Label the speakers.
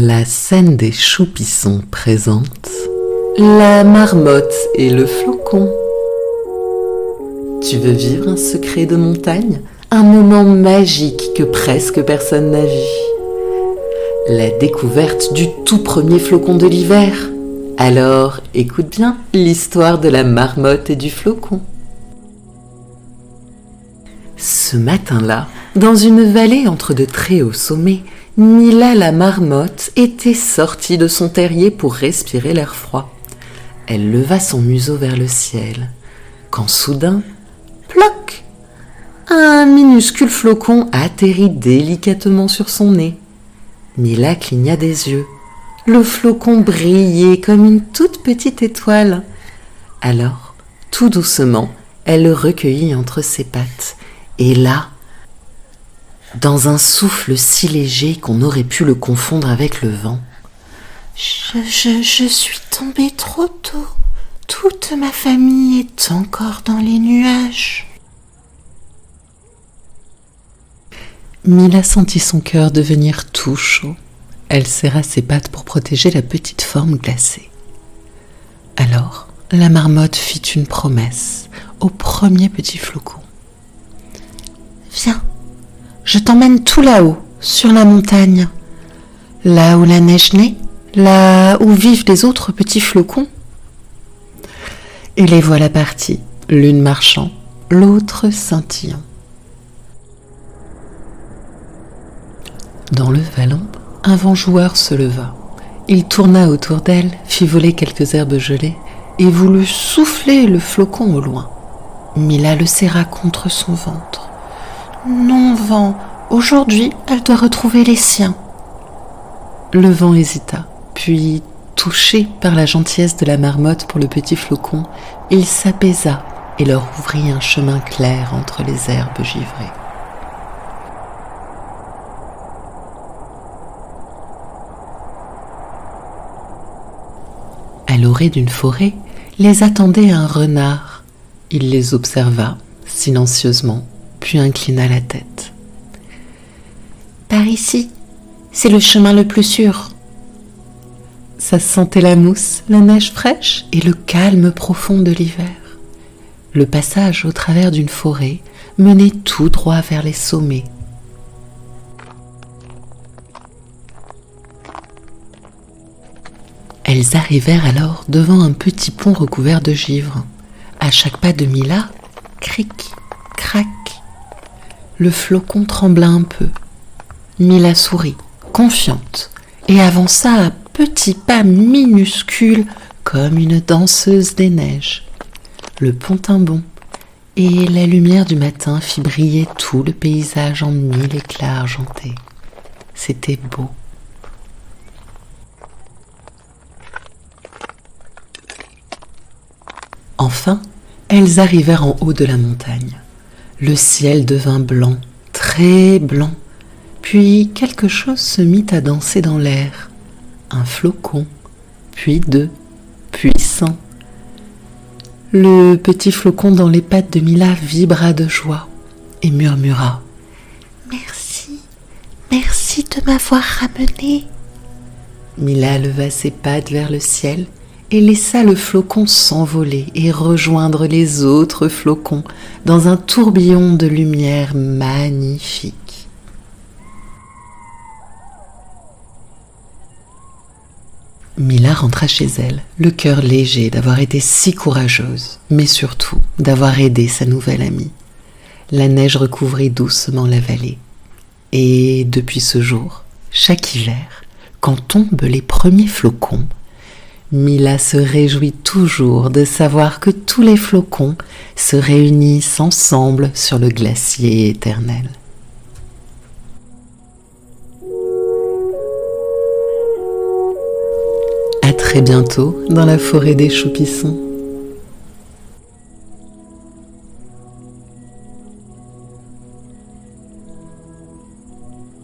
Speaker 1: La scène des Choupissons présente la marmotte et le flocon. Tu veux vivre un secret de montagne? Un moment magique que presque personne n'a vu. La découverte du tout premier flocon de l'hiver. Alors, écoute bien l'histoire de la marmotte et du flocon. Ce matin-là, dans une vallée entre de très hauts sommets, Mila la marmotte était sortie de son terrier pour respirer l'air froid. Elle leva son museau vers le ciel, quand soudain, ploc, un minuscule flocon atterrit délicatement sur son nez. Mila cligna des yeux. Le flocon brillait comme une toute petite étoile. Alors, tout doucement, elle le recueillit entre ses pattes. Et là, dans un souffle si léger qu'on aurait pu le confondre avec le vent,
Speaker 2: Je suis tombée trop tôt. Toute ma famille est encore dans les nuages.
Speaker 1: Mila sentit son cœur devenir tout chaud. Elle serra ses pattes pour protéger la petite forme glacée. Alors, la marmotte fit une promesse au premier petit flocon.
Speaker 2: Viens, je t'emmène tout là-haut, sur la montagne. Là où la neige naît, là où vivent les autres petits flocons.
Speaker 1: Et les voilà partis, l'une marchant, l'autre scintillant. Dans le vallon, un vent joueur se leva. Il tourna autour d'elle, fit voler quelques herbes gelées et voulut souffler le flocon au loin. Mila le serra contre son ventre.
Speaker 2: Non, vent, aujourd'hui, elle doit retrouver les siens.
Speaker 1: Le vent hésita, puis, touché par la gentillesse de la marmotte pour le petit flocon, il s'apaisa et leur ouvrit un chemin clair entre les herbes givrées. À l'orée d'une forêt, les attendait un renard. Il les observa silencieusement, puis inclina la tête.
Speaker 2: Par ici, c'est le chemin le plus sûr.
Speaker 1: Ça sentait la mousse, la neige fraîche et le calme profond de l'hiver. Le passage au travers d'une forêt menait tout droit vers les sommets. Elles arrivèrent alors devant un petit pont recouvert de givre. À chaque pas de Mila, cric, crac. Le flocon trembla un peu. Mila sourit, confiante, et avança à petits pas minuscules comme une danseuse des neiges. Le pont tint bon, et la lumière du matin fit briller tout le paysage en 1000 éclats argentés. C'était beau. Enfin, elles arrivèrent en haut de la montagne. Le ciel devint blanc, très blanc, puis quelque chose se mit à danser dans l'air. Un flocon, puis deux, puis 100. Le petit flocon dans les pattes de Mila vibra de joie et murmura «
Speaker 2: Merci de m'avoir ramenée. »
Speaker 1: Mila leva ses pattes vers le ciel et laissa le flocon s'envoler et rejoindre les autres flocons dans un tourbillon de lumière magnifique. Mila rentra chez elle, le cœur léger d'avoir été si courageuse, mais surtout d'avoir aidé sa nouvelle amie. La neige recouvrit doucement la vallée. Et depuis ce jour, chaque hiver, quand tombent les premiers flocons, Mila se réjouit toujours de savoir que tous les flocons se réunissent ensemble sur le glacier éternel. À très bientôt dans la forêt des Choupissons.